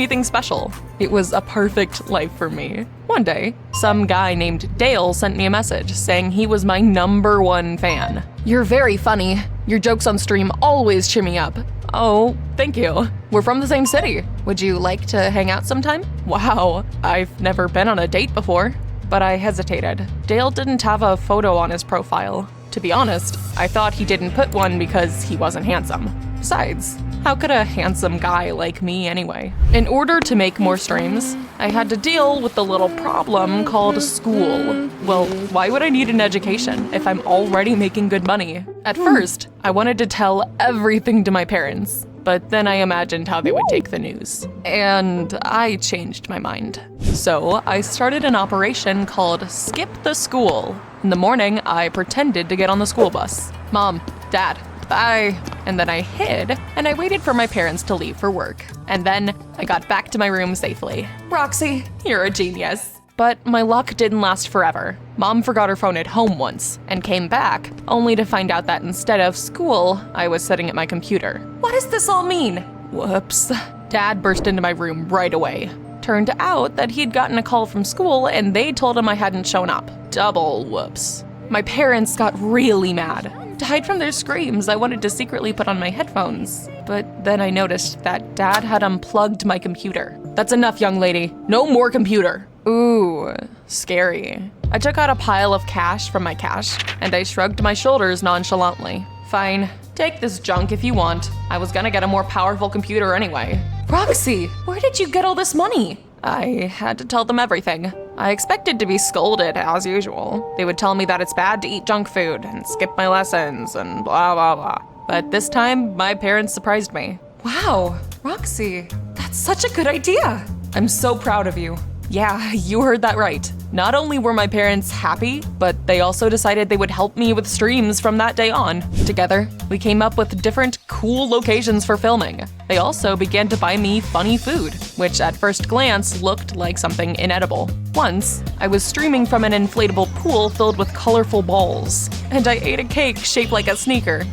anything special. It was a perfect life for me. One day, some guy named Dale sent me a message saying he was my #1 fan. "You're very funny. Your jokes on stream always cheer me up." "Oh, thank you. We're from the same city. Would you like to hang out sometime?" Wow, I've never been on a date before. But I hesitated. Dale didn't have a photo on his profile. To be honest, I thought he didn't put one because he wasn't handsome. Besides, how could a handsome guy like me anyway? In order to make more streams, I had to deal with the little problem called school. Well, why would I need an education if I'm already making good money? At first, I wanted to tell everything to my parents, but then I imagined how they would take the news. And I changed my mind. So I started an operation called Skip the School. In the morning, I pretended to get on the school bus. "Mom, Dad, bye." And then I hid, and I waited for my parents to leave for work. And then I got back to my room safely. "Roxy, you're a genius." But my luck didn't last forever. Mom forgot her phone at home once and came back, only to find out that instead of school, I was sitting at my computer. "What does this all mean?" Whoops. Dad burst into my room right away. Turned out that he'd gotten a call from school and they told him I hadn't shown up. Double whoops. My parents got really mad. To hide from their screams, I wanted to secretly put on my headphones. But then I noticed that Dad had unplugged my computer. "That's enough, young lady. No more computer." Ooh, scary. I took out a pile of cash from my cash, and I shrugged my shoulders nonchalantly. "Fine, take this junk if you want. I was gonna get a more powerful computer anyway." "Roxy, where did you get all this money?" I had to tell them everything. I expected to be scolded as usual. They would tell me that it's bad to eat junk food and skip my lessons and blah blah blah. But this time, my parents surprised me. "Wow, Roxy, that's such a good idea. I'm so proud of you." Yeah, you heard that right. Not only were my parents happy, but they also decided they would help me with streams from that day on. Together, we came up with different cool locations for filming. They also began to buy me funny food, which at first glance looked like something inedible. Once, I was streaming from an inflatable pool filled with colorful balls, and I ate a cake shaped like a sneaker.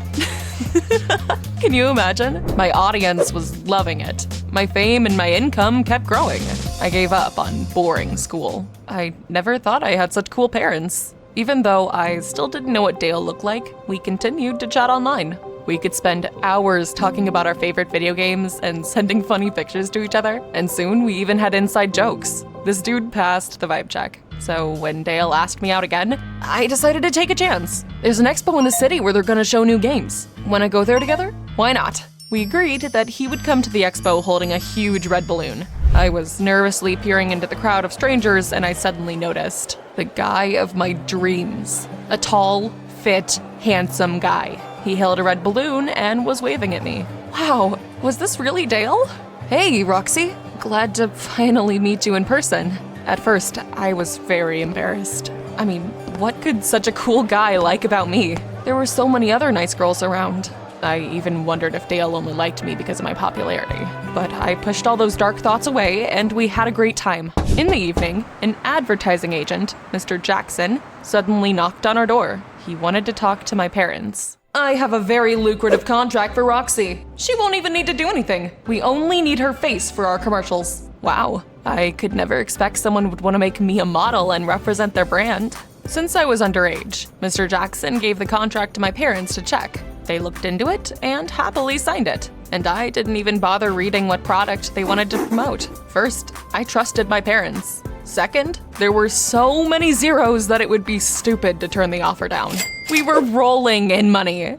Can you imagine? My audience was loving it. My fame and my income kept growing. I gave up on boring school. I never thought I had such cool parents. Even though I still didn't know what Dale looked like, we continued to chat online. We could spend hours talking about our favorite video games and sending funny pictures to each other, and soon we even had inside jokes. This dude passed the vibe check. So when Dale asked me out again, I decided to take a chance. There's an expo in the city where they're gonna show new games. Wanna go there together? Why not? We agreed that he would come to the expo holding a huge red balloon. I was nervously peering into the crowd of strangers and I suddenly noticed the guy of my dreams. A tall, fit, handsome guy. He held a red balloon and was waving at me. Wow, was this really Dale? Hey, Roxy. Glad to finally meet you in person. At first, I was very embarrassed. I mean, what could such a cool guy like about me? There were so many other nice girls around. I even wondered if Dale only liked me because of my popularity. But I pushed all those dark thoughts away and we had a great time. In the evening, an advertising agent, Mr. Jackson, suddenly knocked on our door. He wanted to talk to my parents. I have a very lucrative contract for Roxy. She won't even need to do anything. We only need her face for our commercials. Wow, I could never expect someone would want to make me a model and represent their brand. Since I was underage, Mr. Jackson gave the contract to my parents to check. They looked into it and happily signed it. And I didn't even bother reading what product they wanted to promote. First, I trusted my parents. Second, there were so many zeros that it would be stupid to turn the offer down. We were rolling in money.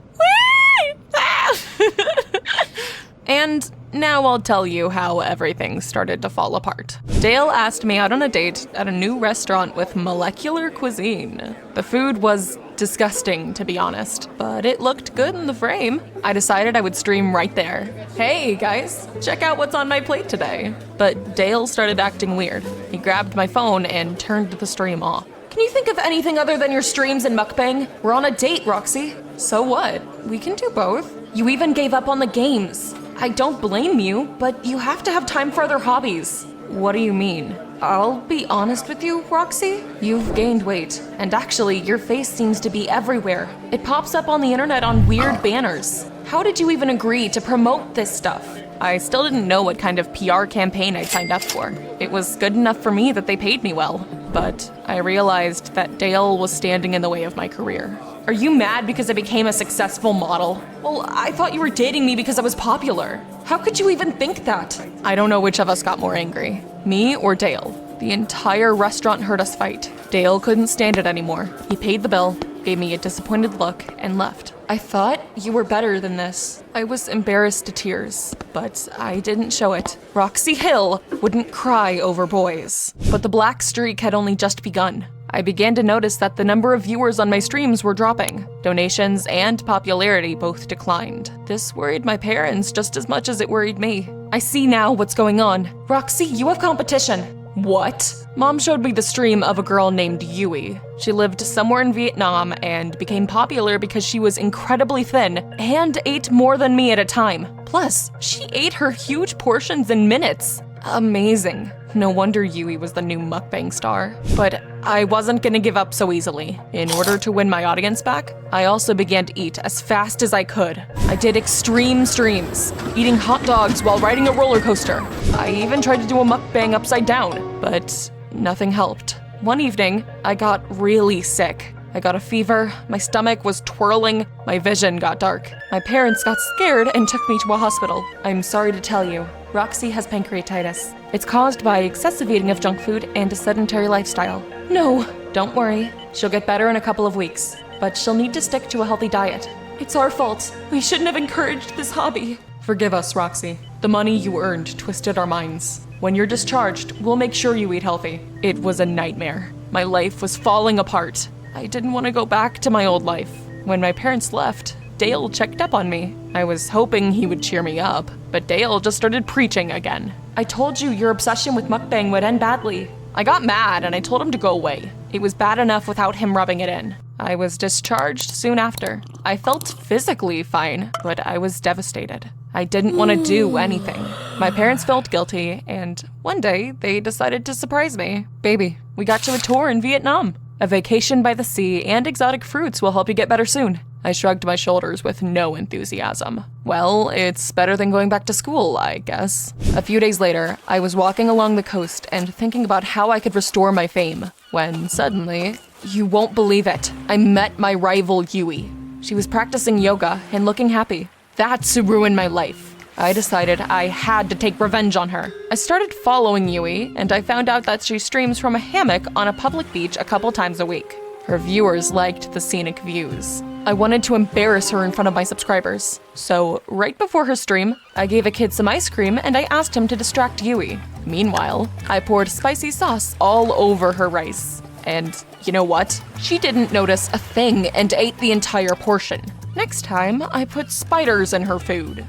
And now I'll tell you how everything started to fall apart. Dale asked me out on a date at a new restaurant with molecular cuisine. The food was disgusting, to be honest, but it looked good in the frame. I decided I would stream right there. Hey guys, check out what's on my plate today. But Dale started acting weird. He grabbed my phone and turned the stream off. Can you think of anything other than your streams and mukbang? We're on a date, Roxy. So what? We can do both. You even gave up on the games. I don't blame you, but you have to have time for other hobbies. What do you mean? I'll be honest with you, Roxy. You've gained weight, and actually, your face seems to be everywhere. It pops up on the internet on weird banners. How did you even agree to promote this stuff? I still didn't know what kind of PR campaign I'd signed up for. It was good enough for me that they paid me well, but I realized that Dale was standing in the way of my career. Are you mad because I became a successful model? Well, I thought you were dating me because I was popular. How could you even think that? I don't know which of us got more angry, me or Dale. The entire restaurant heard us fight. Dale couldn't stand it anymore. He paid the bill, gave me a disappointed look, and left. I thought you were better than this. I was embarrassed to tears, but I didn't show it. Roxy Hill wouldn't cry over boys. But the black streak had only just begun. I began to notice that the number of viewers on my streams were dropping. Donations and popularity both declined. This worried my parents just as much as it worried me. I see now what's going on. Roxy, you have competition. What? Mom showed me the stream of a girl named Yui. She lived somewhere in Vietnam and became popular because she was incredibly thin and ate more than me at a time. Plus, she ate her huge portions in minutes. Amazing. No wonder Yui was the new mukbang star. But I wasn't gonna give up so easily. In order to win my audience back, I also began to eat as fast as I could. I did extreme streams, eating hot dogs while riding a roller coaster. I even tried to do a mukbang upside down, but nothing helped. One evening, I got really sick. I got a fever, my stomach was twirling, my vision got dark. My parents got scared and took me to a hospital. I'm sorry to tell you, Roxy has pancreatitis. It's caused by excessive eating of junk food and a sedentary lifestyle. No, don't worry. She'll get better in a couple of weeks, but she'll need to stick to a healthy diet. It's our fault. We shouldn't have encouraged this hobby. Forgive us, Roxy. The money you earned twisted our minds. When you're discharged, we'll make sure you eat healthy. It was a nightmare. My life was falling apart. I didn't want to go back to my old life. When my parents left, Dale checked up on me. I was hoping he would cheer me up, but Dale just started preaching again. I told you your obsession with mukbang would end badly. I got mad and I told him to go away. It was bad enough without him rubbing it in. I was discharged soon after. I felt physically fine, but I was devastated. I didn't want to do anything. My parents felt guilty, and one day they decided to surprise me. Baby, we got you a tour in Vietnam. A vacation by the sea and exotic fruits will help you get better soon. I shrugged my shoulders with no enthusiasm. Well, it's better than going back to school, I guess. A few days later, I was walking along the coast and thinking about how I could restore my fame, when suddenly, you won't believe it, I met my rival Yui. She was practicing yoga and looking happy. That's who ruined my life. I decided I had to take revenge on her. I started following Yui, and I found out that she streams from a hammock on a public beach a couple times a week. Her viewers liked the scenic views. I wanted to embarrass her in front of my subscribers. So, right before her stream, I gave a kid some ice cream and I asked him to distract Yui. Meanwhile, I poured spicy sauce all over her rice. And you know what? She didn't notice a thing and ate the entire portion. Next time, I put spiders in her food.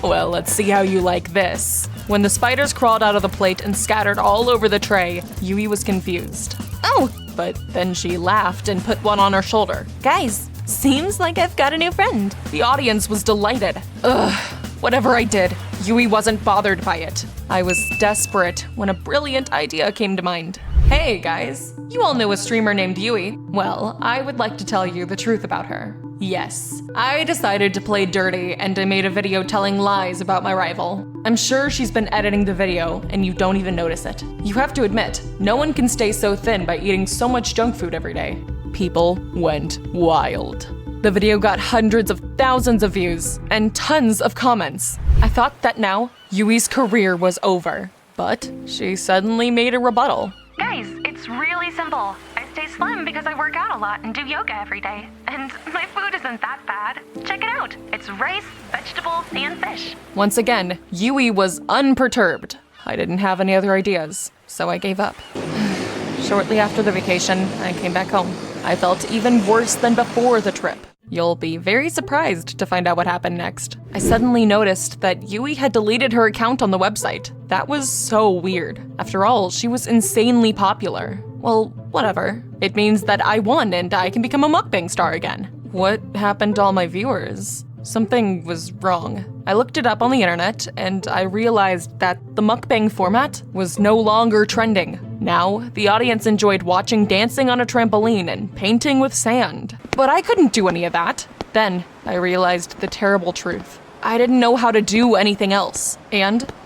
Well, let's see how you like this. When the spiders crawled out of the plate and scattered all over the tray, Yui was confused. Oh! But then she laughed and put one on her shoulder. Guys, seems like I've got a new friend. The audience was delighted. Ugh, whatever I did, Yui wasn't bothered by it. I was desperate when a brilliant idea came to mind. Hey guys, you all know a streamer named Yui. Well, I would like to tell you the truth about her. Yes, I decided to play dirty and I made a video telling lies about my rival. I'm sure she's been editing the video and you don't even notice it. You have to admit, no one can stay so thin by eating so much junk food every day. People went wild. The video got hundreds of thousands of views and tons of comments. I thought that now Yui's career was over, but she suddenly made a rebuttal. Guys, it's really simple. I stay slim because I work out a lot and do yoga every day. And my food isn't that bad. Check it out. It's rice, vegetables, and fish. Once again, Yui was unperturbed. I didn't have any other ideas, so I gave up. Shortly after the vacation, I came back home. I felt even worse than before the trip. You'll be very surprised to find out what happened next. I suddenly noticed that Yui had deleted her account on the website. That was so weird. After all, she was insanely popular. Well, whatever. It means that I won and I can become a mukbang star again. What happened to all my viewers? Something was wrong. I looked it up on the internet and I realized that the mukbang format was no longer trending. Now, the audience enjoyed watching dancing on a trampoline and painting with sand. But I couldn't do any of that. Then, I realized the terrible truth. I didn't know how to do anything else. And